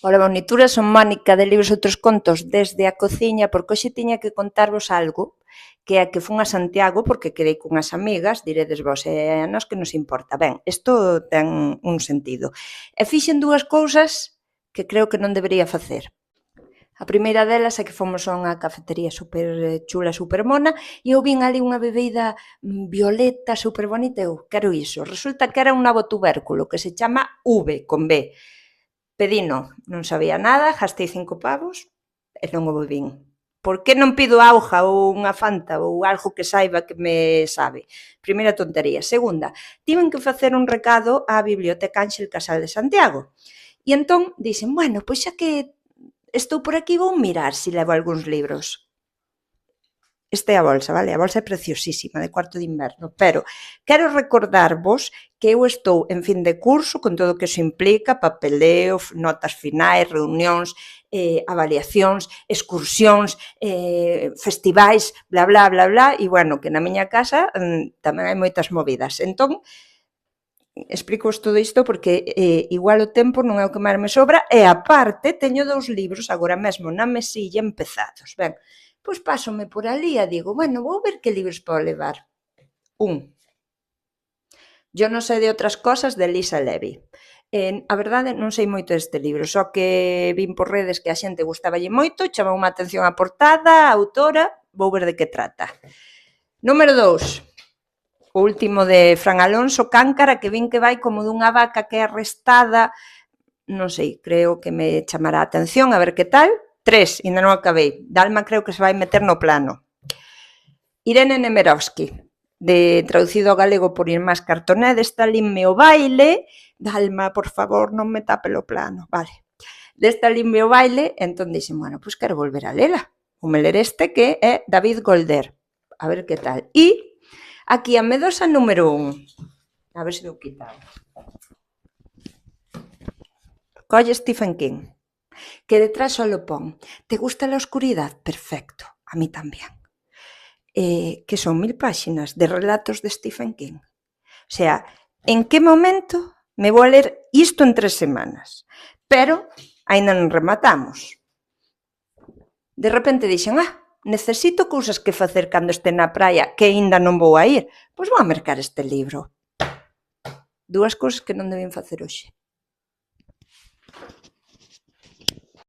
Ola, bonituras, son Mónica de Libros e Outros Contos desde a cociña, porque hoxe tiña que contarvos algo, que é que fun a Santiago porque quedei cunhas amigas, diredes vos, a nós que nos importa. Ben, isto ten un sentido. E fixen dúas cousas que creo que non debería facer. A primeira delas é que fomos a unha cafetería super chula, super mona, e eu vin ali unha bebeida violeta super bonita, e eu quero iso. Resulta que era un novo tubérculo que se chama V, con B. Pedino, non sabía nada, gastei 5 pavos e non o bebín. Por que non pido auga ou unha Fanta ou algo que saiba que me sabe? Primeira tontería. Segunda, tiven que facer un recado á Biblioteca Ánxel Casal de Santiago. E entón dixen, bueno, pois xa que estou por aquí vou mirar se levo algúns libros. Esta é a bolsa, vale? A bolsa é preciosísima, de cuarto de inverno, pero quero recordarvos que eu estou en fin de curso, con todo o que iso implica, papeleo, notas finais, reunións, avaliacións, excursións, festivais, bla, bla, bla, bla, e, bueno, que na miña casa tamén hai moitas movidas. Entón, explico-vos todo isto porque igual o tempo non é o que máis me sobra e, aparte, teño 2 libros agora mesmo na mesilla empezados. Ben, pois pásome por ali e digo, bueno, vou ver que libros podo levar. Yo non sei de outras cosas de Lisa Levy. A verdade, non sei moito deste libro, só que vin por redes que a xente gustaballe moito, chamou a atención a portada, a autora, vou ver de que trata. Número 2, o último de Fran Alonso, Cáncara, que vin que vai como dunha vaca que é arrestada, non sei, creo que me chamará a atención, a ver que tal. 3, ainda non acabei. Dalma creo que se vai meter no plano. Irene Nemirovsky, traducido ao galego por Irmás Cartoné, desta linme o baile. Dalma, por favor, non me tape o plano. Vale. Desta linme o baile, entón dixen, bueno, pois quero volver a lela. Vou me ler este que é David Golder. A ver que tal. E aquí a medosa número 1. A ver se dou quitado. Colle Stephen King. Que detrás só lo pon. ¿Te gusta la oscuridad? Perfecto. A mí tamén. Que son 1000 páxinas de relatos de Stephen King. O sea, en que momento me vou a ler isto en 3 semanas? Pero aínda non rematamos. De repente dixen, necesito cousas que facer cando este na praia, que aínda non vou a ir. Pois vou a mercar este libro. 2 cousas que non deben facer hoxe.